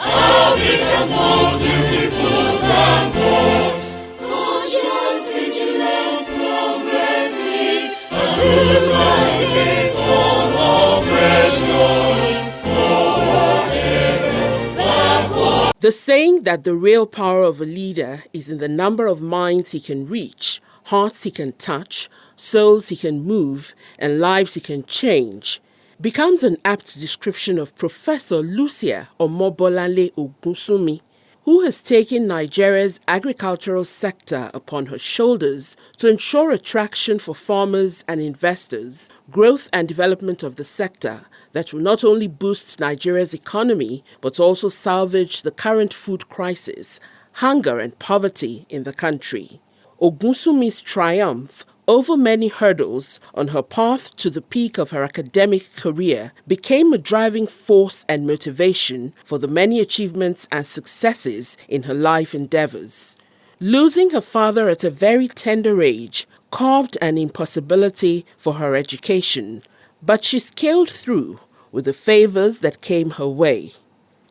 Africa's most beautiful campus. Cautious, vigilant, progressive, and rooted against all oppression. Forward ever, backward. The saying that the real power of a leader is in the number of minds he can reach, hearts he can touch, souls he can move, and lives he can change becomes an apt description of Professor Lucia Omobolanle Ogunsumi, who has taken Nigeria's agricultural sector upon her shoulders to ensure attraction for farmers and investors, growth and development of the sector that will not only boost Nigeria's economy but also salvage the current food crisis, hunger and poverty in the country. Ogunsumi's triumph over many hurdles on her path to the peak of her academic career became a driving force and motivation for the many achievements and successes in her life endeavors. Losing her father at a very tender age carved an impossibility for her education, but she scaled through with the favors that came her way.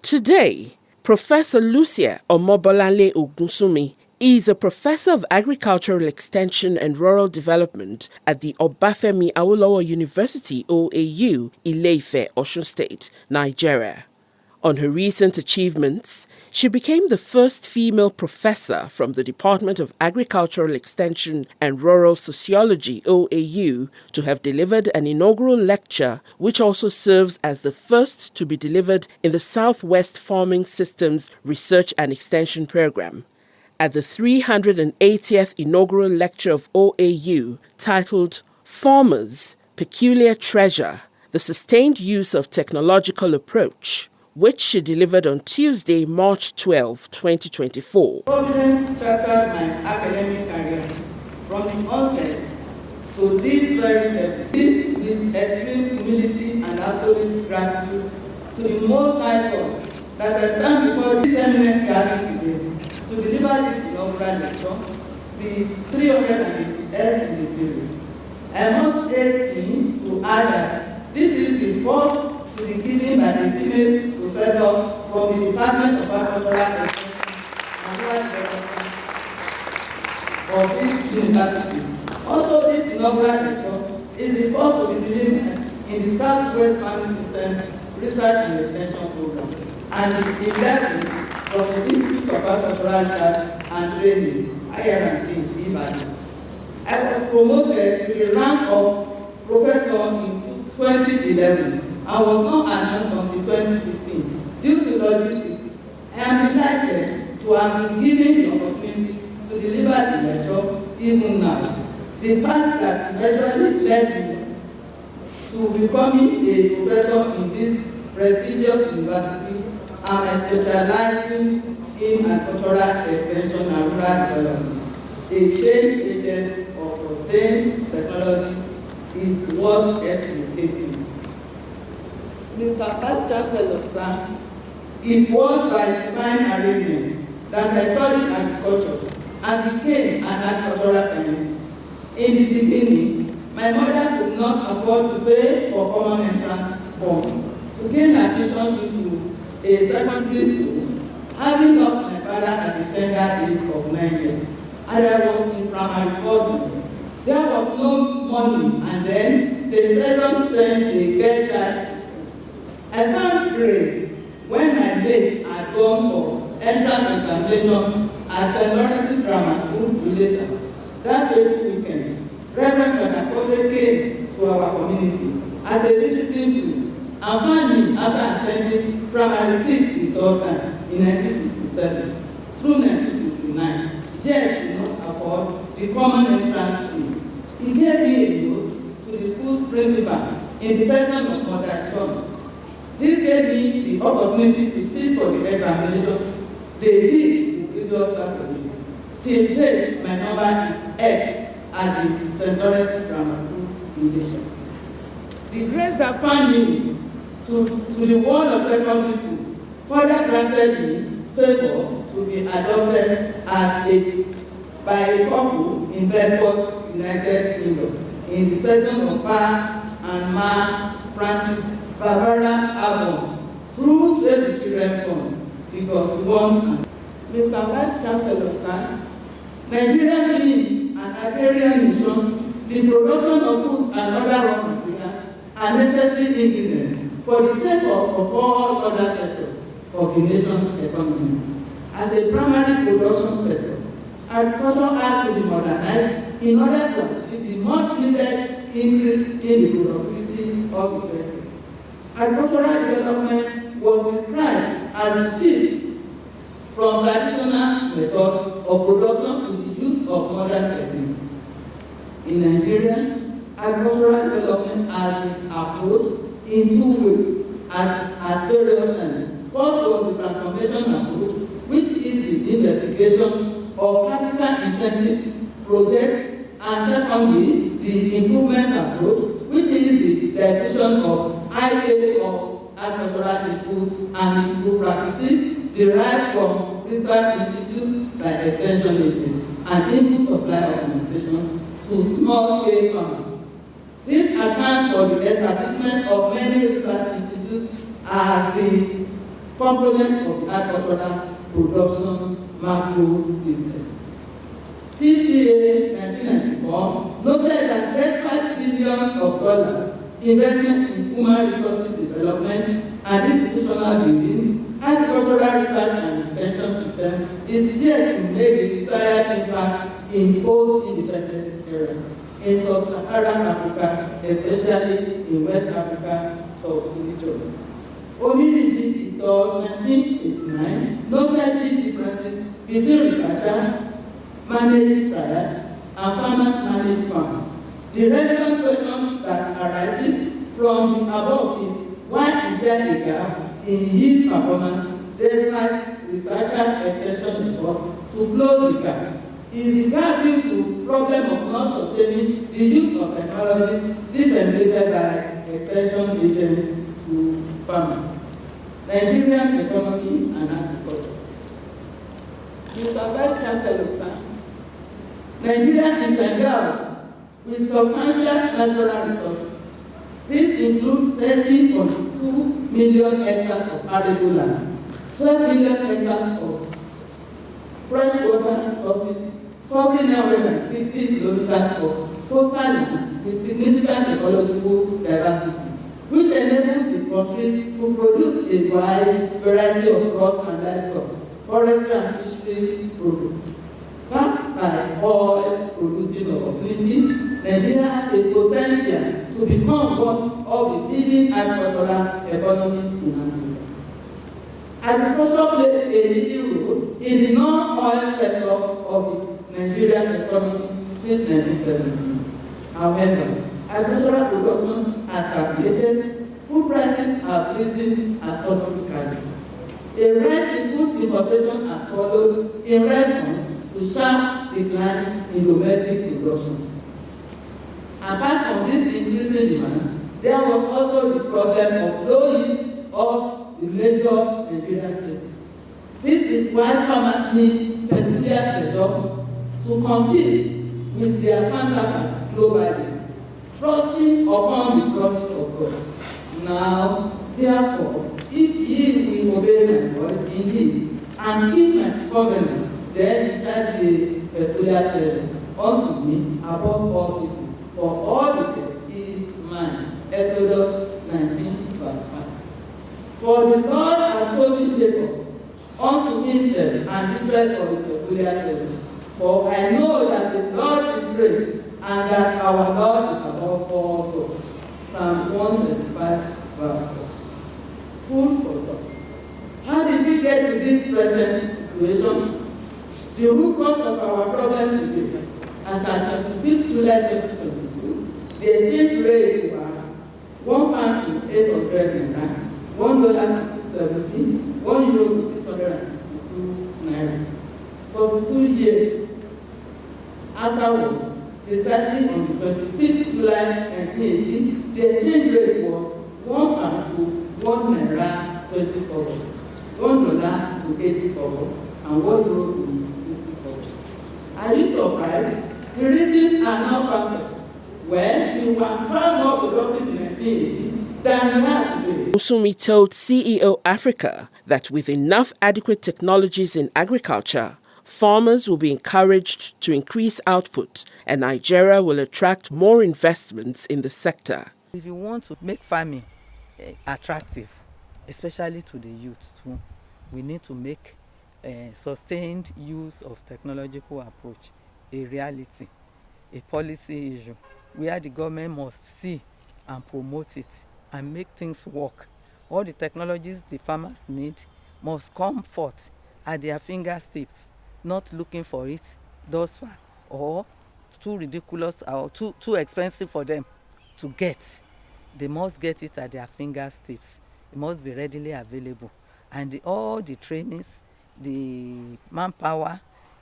Today, Professor Lucia Omobolanle Ogunsumi is a professor of agricultural extension and rural development at the Obafemi Awolowo University, OAU, Ile Ife, Osun State, Nigeria. On her recent achievements, she became the first female professor from the Department of Agricultural Extension and Rural Sociology, OAU, to have delivered an inaugural lecture, which also serves as the first to be delivered in the Southwest Farming Systems Research and Extension Program. At the 380th inaugural lecture of OAU, titled Farmers, Peculiar Treasure, the Sustained Use of Technological Approach, which she delivered on Tuesday, March 12, 2024. Providence chartered my academic career from the onset to this very level. This with extreme humility and absolute gratitude to the Most High God that I stand before this eminent gathering today to deliver this inaugural lecture, the 380th in the series. I must hasten to add that this is the fourth to be given by the female professor from the Department of Agricultural Extension and Rural Development of this university. Also, this inaugural lecture is the fourth to be delivered in the Southwest Farming Systems Research and Extension Program and the 11th from the Institute of Agricultural Research and Training, IRT, Ibadan. I was promoted to the rank of professor in 2011 and was not announced until 2016 due to logistics. I am delighted to have been given the opportunity to deliver the lecture even now. The path that eventually led me to becoming a professor in this prestigious university and specializing in agricultural extension and rural development. A change agent of sustained technologies is worth educating. Mr. Vice Chancellor, sir, it was by divine arrangement that I studied agriculture and became an agricultural scientist. In the beginning, my mother could not afford to pay for common entrance form to gain admission into a secondary school, having lost my father at a tender age of 9 years, and I was in primary 4. There was no money, and then they seldom sent a girl child to school. I found grace when my mates had gone for entrance examination at St. Lawrence's Grammar School, Relation. That fateful weekend, Reverend Father Kote came to our community as a visiting priest and found me after attending primary 6 the third time in 1967 through 1969. Yet did not afford the common entrance fee. He gave me a note to the school's principal in the person of Mother John. This gave me the opportunity to sit for the examination they did the previous Saturday. Till date, my number is F at the St. Lawrence's Grammar School in Nation. The grace that found me to the world of secondary school further granted me favor to be adopted by a couple in Bedford, United Kingdom, in the person of Pa and Ma Francis Barbara Abon, through Save the Children Fund, figures 1. Mr. Vice Chancellor, sir, Nigeria being an agrarian nation, the production of foods and other raw materials are necessary ingredients for the take-off of all other sectors of the nation's economy. As a primary production sector, agriculture has to be modernized in order to achieve the much-needed increase in the productivity of the sector. Agricultural development was described as the shift from traditional method of production to the use of modern techniques. In Nigeria, agricultural development has been approached in 2 ways at various times. First was the transformation approach, which is the investigation of capital-intensive projects, and secondly, the improvement approach, which is the diffusion of high level of agricultural input and improved practices derived from research institutes like extension agents and input supply organizations to small-scale farmers. This accounts for the establishment of many research institutes as the component of the agricultural production macro system. CTA 1994 noted that despite billions of dollars investment in human resources development and institutional building, agricultural research and extension system is yet to make the desired impact in post-independence era in sub-Saharan Africa, especially in West Africa sub-region. Ominidi et al. 1989 noted the differences between researchers managing trials and farmers managed farms. The relevant question that arises from the above is, why is there a gap in yield performance despite researcher extension efforts to close the gap? Is the gap due to problem of not sustaining the use of technologies disseminated by extension agents to farmers? Nigerian economy and agriculture. Mr. Vice Chancellor, sir, Nigeria is endowed with substantial natural resources. This includes 30.2 million hectares of arable land, 12 million hectares of freshwater resources, covering 960 kilometers of coastal land with significant ecological diversity, which enables the country to produce a wide variety of crops and livestock, forestry and fishery products. Backed by oil-producing opportunity, Nigeria has a potential to become one of the leading agricultural economies in Africa. Agriculture plays a leading role in the non-oil sector of the Nigerian economy since 1970. However, agricultural production has stagnated, food prices have risen astronomically. A rise in food importation has followed in response to sharp decline in domestic production. Apart from this increasing demand, there was also the problem of low yield of the major Nigerian staples. This is why farmers need peculiar pressure to compete with their counterparts globally, trusting upon the promise of God. Now, therefore, if ye will obey my voice indeed, and keep my covenant, then it shall be a peculiar treasure unto me above all people, for all the earth is mine. Exodus 19, verse 5. For the Lord hath chosen Jacob unto himself, and Israel for his peculiar treasure. For I know that the Lord is great, and that our God is above all gods. Psalm 135, verse 4. Food for thought. How did we get to this present situation? The root cause of our problems today, as at 25th July 2022, the exchange rate were £1 to 800 naira, $1 to 670, €1 to 662 naira. 42 years afterwards, precisely on the 25th July 1980, the exchange rate was £1 to £1 20 kobo, $1 to 80 kobo, and €1 to 60 kobo. Are you surprised? The reasons are now perfect. Well, we were far more productive in 1980 than we have today. Ogunsumi told CEO Africa that with enough adequate technologies in agriculture, farmers will be encouraged to increase output and Nigeria will attract more investments in the sector. If you want to make farming attractive, especially to the youth too, we need to make sustained use of technological approach a reality, a policy issue, where the government must see and promote it and make things work. All the technologies the farmers need must come forth at their fingertips, not looking for it thus far or too ridiculous or too expensive for them to get. They must get it at their fingertips. It must be readily available. And all the trainings, the manpower,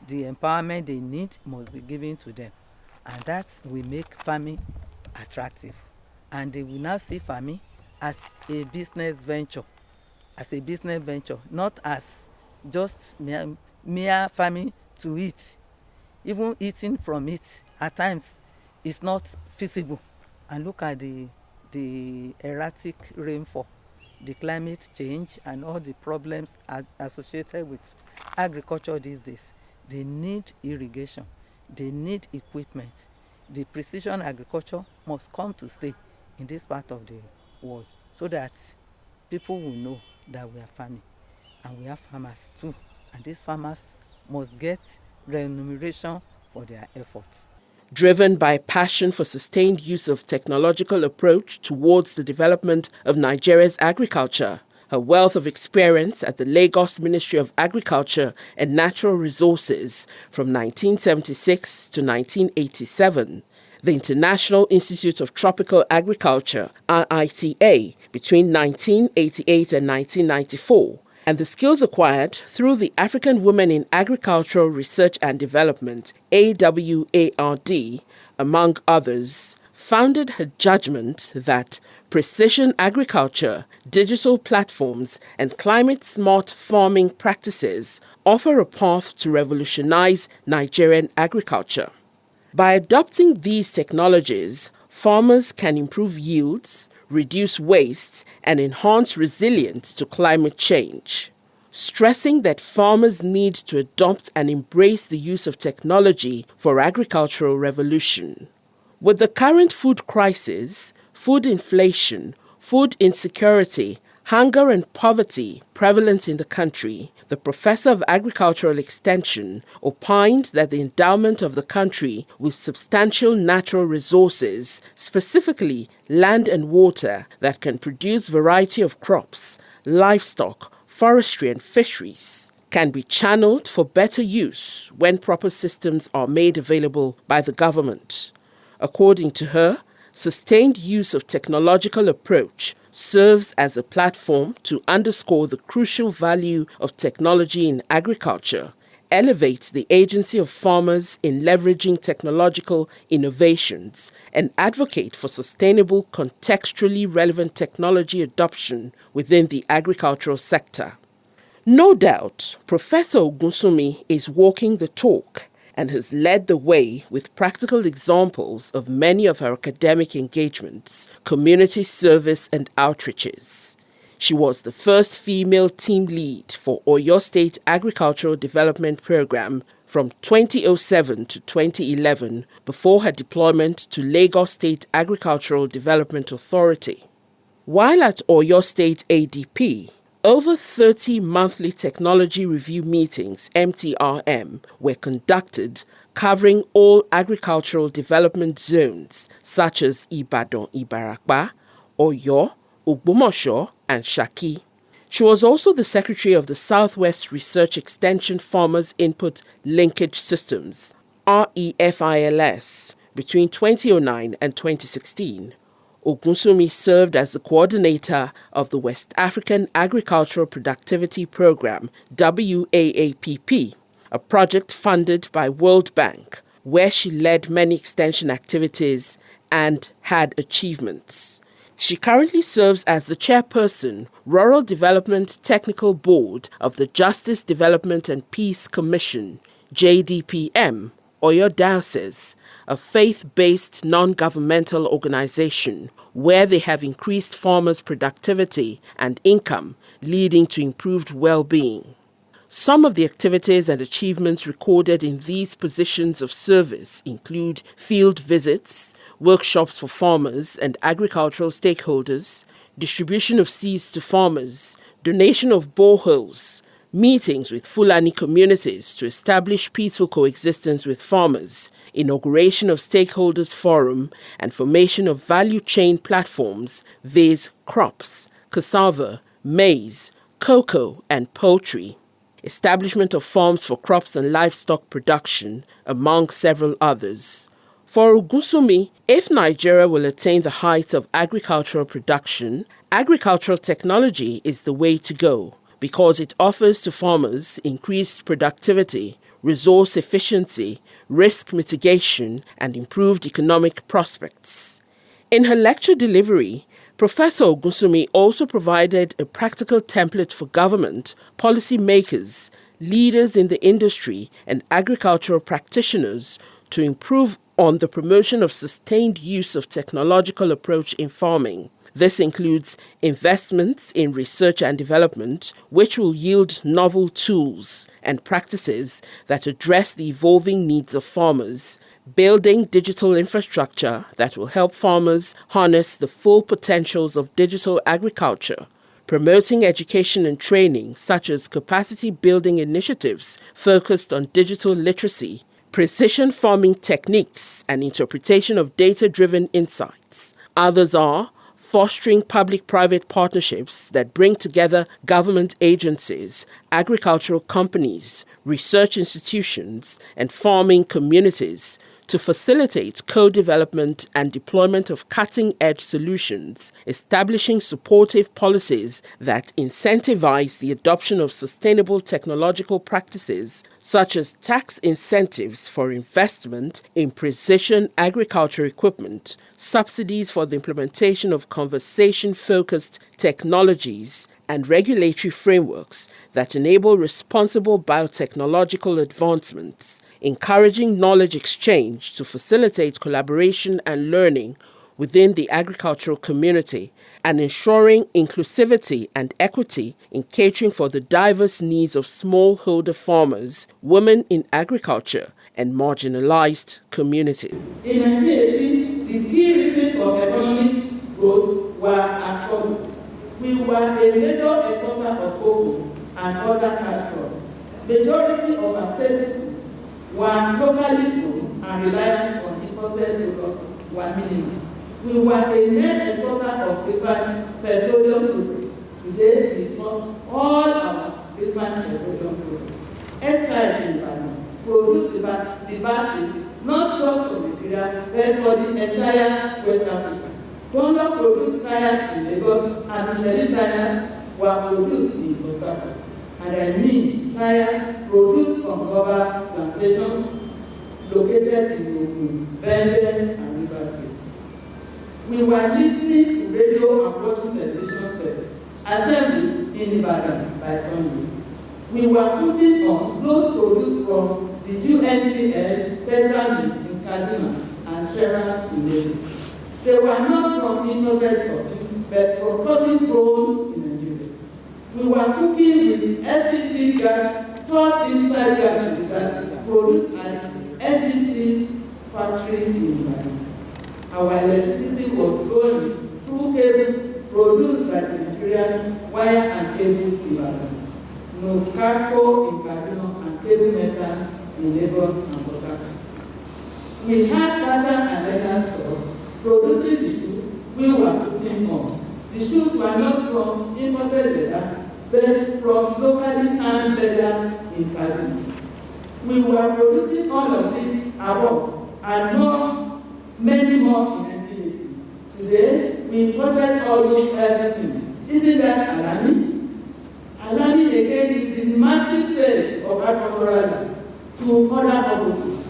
the empowerment they need must be given to them. And that will make farming attractive. And they will now see farming as a business venture, not as just mere farming to eat. Even eating from it at times is not feasible. And look at the erratic rainfall, the climate change, and all the problems associated with agriculture these days. They need irrigation, they need equipment. The precision agriculture must come to stay in this part of the world so that people will know that we are farming and we have farmers too. And these farmers must get remuneration for their efforts. Driven by passion for sustained use of technological approach towards the development of Nigeria's agriculture, her wealth of experience at the Lagos Ministry of Agriculture and Natural Resources from 1976 to 1987, the International Institute of Tropical Agriculture, IITA, between 1988 and 1994, and the skills acquired through the African Women in Agricultural Research and Development, AWARD, among others, founded her judgment that precision agriculture, digital platforms, and climate-smart farming practices offer a path to revolutionize Nigerian agriculture. By adopting these technologies, farmers can improve yields, reduce waste, and enhance resilience to climate change, stressing that farmers need to adopt and embrace the use of technology for agricultural revolution. With the current food crisis, food inflation, food insecurity, hunger and poverty prevalent in the country, the Professor of Agricultural Extension opined that the endowment of the country with substantial natural resources, specifically land and water, that can produce variety of crops, livestock, forestry and fisheries, can be channeled for better use when proper systems are made available by the government. According to her, sustained use of technological approach serves as a platform to underscore the crucial value of technology in agriculture, elevate the agency of farmers in leveraging technological innovations, and advocate for sustainable, contextually relevant technology adoption within the agricultural sector. No doubt, Professor Ogunsumi is walking the talk and has led the way with practical examples of many of her academic engagements, community service and outreaches. She was the first female team lead for OYO State Agricultural Development Program from 2007 to 2011 before her deployment to Lagos State Agricultural Development Authority. While at OYO State ADP, over 30 monthly technology review meetings, MTRM, were conducted covering all agricultural development zones such as Ibadan, Ibarakpa, Oyo, Ogbomoso, and Shaki. She was also the secretary of the Southwest Research Extension Farmers Input Linkage Systems, REFILS, between 2009 and 2016. Ogunsumi served as the coordinator of the West African Agricultural Productivity Program, WAAPP, a project funded by World Bank, where she led many extension activities and had achievements. She currently serves as the chairperson, Rural Development Technical Board of the Justice, Development and Peace Commission, JDPM, Oyo Diocese, a faith-based non-governmental organization where they have increased farmers' productivity and income, leading to improved well-being. Some of the activities and achievements recorded in these positions of service include field visits, workshops for farmers and agricultural stakeholders, distribution of seeds to farmers, donation of boreholes, meetings with Fulani communities to establish peaceful coexistence with farmers, inauguration of stakeholders forum, and formation of value chain platforms, viz. Crops, cassava, maize, cocoa, and poultry, establishment of farms for crops and livestock production, among several others. For Ogunsumi, if Nigeria will attain the heights of agricultural production, agricultural technology is the way to go because it offers to farmers increased productivity, resource efficiency, risk mitigation, and improved economic prospects. In her lecture delivery, Professor Ogunsumi also provided a practical template for government, policymakers, leaders in the industry, and agricultural practitioners to improve on the promotion of sustained use of technological approach in farming. This includes investments in research and development, which will yield novel tools and practices that address the evolving needs of farmers, building digital infrastructure that will help farmers harness the full potentials of digital agriculture, promoting education and training such as capacity building initiatives focused on digital literacy, precision farming techniques, and interpretation of data-driven insights. Others are fostering public-private partnerships that bring together government agencies, agricultural companies, research institutions, and farming communities to facilitate co-development and deployment of cutting-edge solutions, establishing supportive policies that incentivize the adoption of sustainable technological practices, such as tax incentives for investment in precision agriculture equipment, subsidies for the implementation of conversation-focused technologies, and regulatory frameworks that enable responsible biotechnological advancements, encouraging knowledge exchange to facilitate collaboration and learning within the agricultural community, and ensuring inclusivity and equity in catering for the diverse needs of smallholder farmers, women in agriculture, and marginalized communities. In 1980, the key reasons for economic growth were as follows. We were a major exporter of cocoa and other cash crops. Majority of our staple foods were locally grown and reliance on imported products were minimal. We were a net exporter of refined petroleum products. Today, we import all our refined petroleum products. Exide in Ibadan produce the batteries not just for Nigeria, but for the entire West Africa. Tondo produced tires in Lagos, and Michelin tires were produced in Port Harcourt. And I mean tires produced from rubber plantations located in Ogun, Benue, and Rivers States. We were listening to radio and watching television sets, assembled in Ibadan by Sunday. We were putting on clothes produced from the UNCL Texas in Kaduna and Sherrans in Lagos. They were not from imported cotton, but from cotton grown in Nigeria. We were cooking with LPG gas stored inside gas cylinders produced at NGC factory in Ibadan. Our electricity was flowing through cables produced by the Nigerian wire and cable in Ibadan. No cargo in Kaduna and cable metal in Lagos and Port Harcourt. We had pattern and leather stores producing the shoes we were putting on. The shoes were not from imported leather, but from locally tanned leather in Kaduna. We were producing all of the above and many more in 1980. Today, we imported all those everything. Isn't that alarming? Alarming again is the massive sale of agricultural lands to other purposes.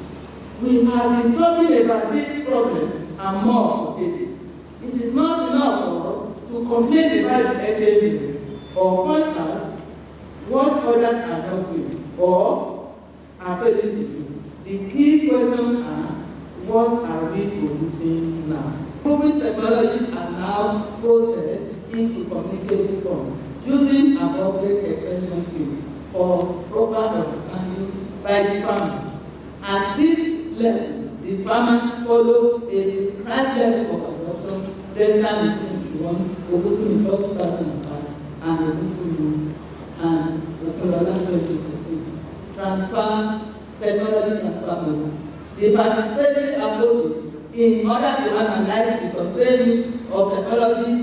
We have been talking about these problems and more for ages. It is not enough for us to complain about the exchanges or point out what others are not doing or are failing to do. The key questions are, what are we producing now? Moving technologies are now processed into communicable forms using appropriate extension space for proper understanding by the farmers. At this level, the farmers follow a prescribed level of adoption registered between 2001, Ogunsumi 2005, and Ogunsumi and Omobolanle 2013. Technology transfer models. The participatory approaches in order to analyze the sustained use of technology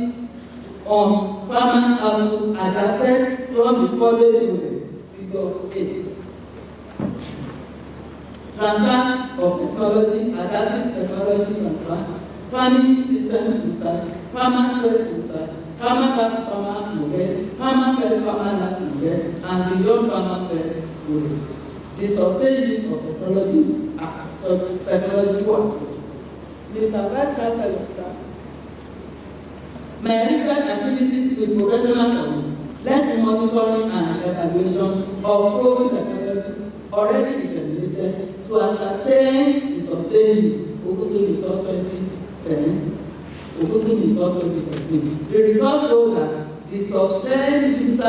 on farmers output adapted from the following models. Figure 8. Transfer of technology, adaptive technology transfer, farming system research, farmer first research, farmer back to farmer model, farmer first, farmer last model, and beyond farmer first model. The sustained use of technological approach. Mr. Vice Chancellor, sir, my research activities with professional colleagues led to monitoring and evaluation of proven technologies already disseminated to ascertain the sustained use. Ogunsumi 2010, Ogunsumi 2013. The results show that the sustained users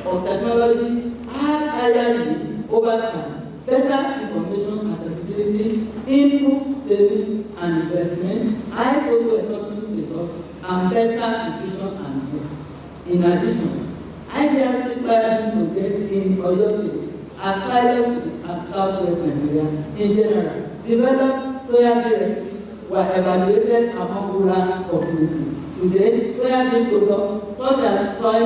of technology are higher use over time, better information accessibility, improved savings and investment, high socio-economic status, and better nutrition and health. In addition, IDRC pilot projects in Oyo State as pilot and Southwest Nigeria in general developed soybean recipes were evaluated among rural communities. Today, soybean products such as soy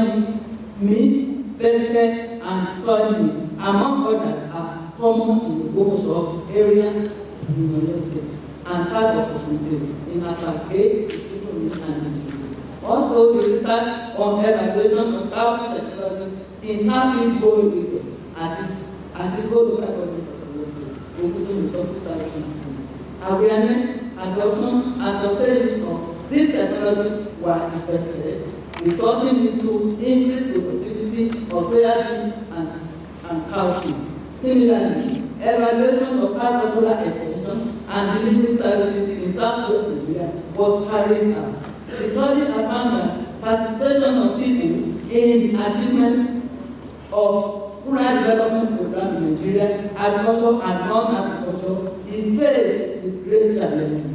meat, biscuit, and soy milk, among others, are common in the Ogomosho area in Oyo State and part of Osun State, in Asake, Isukumi, and Nigeria. Also, the research on evaluation of carbon technology in Happy Bowl region at its local government of Oyo State, Ogunsumi 2002. Awareness, adoption, and sustainability of these technologies were effected, resulting into increased productivity of soybean and cowpea. Similarly, evaluation of agricultural extension and delivery services in Southwest Nigeria was carried out. The study found that participation of people in the achievement of rural development program in Nigeria, agriculture and non-agriculture, is faced with great challenges.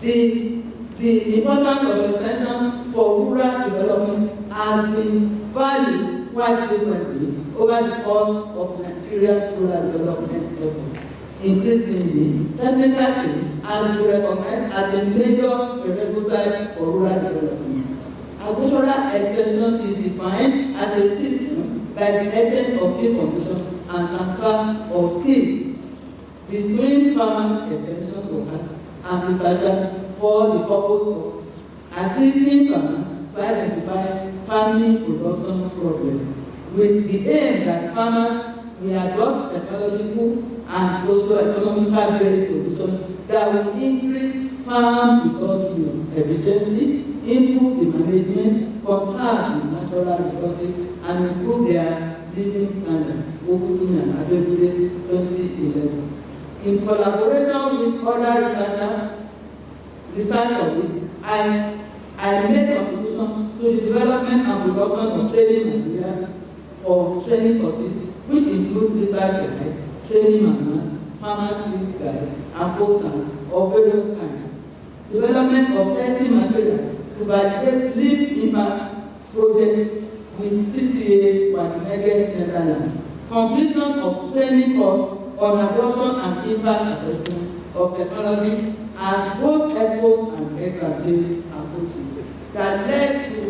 The importance of extension for rural development has been valued quite differently over the course of Nigeria's rural development efforts. Increasingly, technical change has been recognized as a major prerequisite for rural development. Agricultural extension is defined as a system by the exchange of information and transfer of skills between farmers, extension workers, and researchers for the purpose of assisting farmers to identify farming production progress, with the aim that farmers will adopt technological and socio-economical based solutions that will increase farm resource use efficiency, improve the management, conserve the natural resources, and improve their living standard. Ogunsumi and Adekunle 2011. In collaboration with other researchers, I made contribution to the development and production of training materials for training courses, which include research guides, training manuals, farmers field guides, and posters of various kinds. Development of testing materials to validate leaf impact projects with CTA Wageningen, Netherlands. Completion of training course on adoption and impact assessment of technology as both expo and ex-ante approaches that led to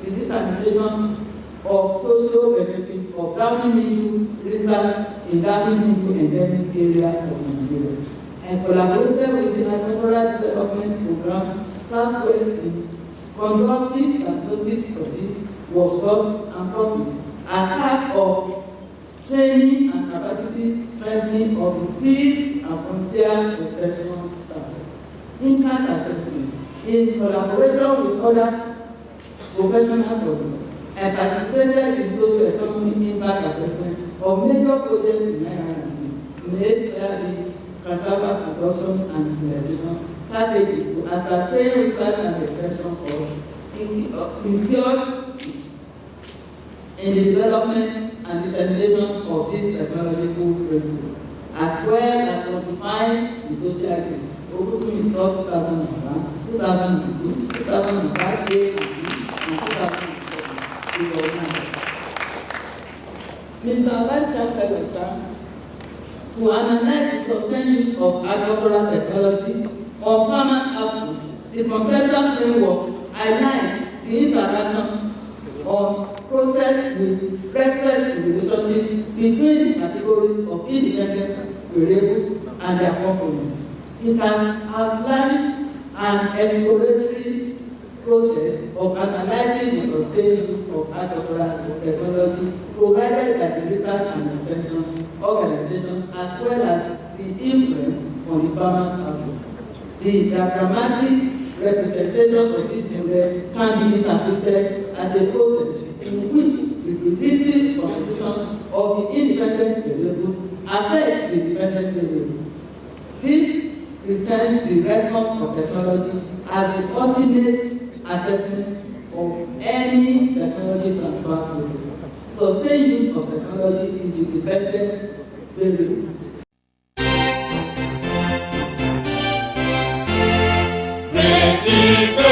the determination of social benefits of downy mildew research in downy mildew endemic area of Nigeria. I collaborated with the Agricultural Development Program Southwest in conducting diagnostic studies, workshops, and courses as part of training and capacity strengthening of the field and frontier extension staff. Impact assessment. In collaboration with other professional bodies, I participated in socio-economic impact assessment of major projects in Nigerian maize, cassava production and utilization strategies to ascertain research and extension costs incurred in the development and dissemination of these technological breakthroughs, as well as quantifying the social gains. Ogunsumi taught 2001, 2002, 2005, 2008, and 2007. Mr. Vice Chancellor, sir, to analyze the sustained use of agricultural technology on farmers' output, the conceptual framework highlights the interaction on process with respect to the relationship between the categories of independent variables and their components. It has outlined an exploratory process of analyzing the sustained use of agricultural technology provided by the research and extension organizations, as well as the influence on the farmers' output. The diagrammatic representation of this model can be interpreted as a process in which the predictive contributions of the independent variables affect the dependent variable. This presents the response of technology as the ultimate assessment of any technology transfer process. Sustained use of technology is the dependent variable. Great Ife.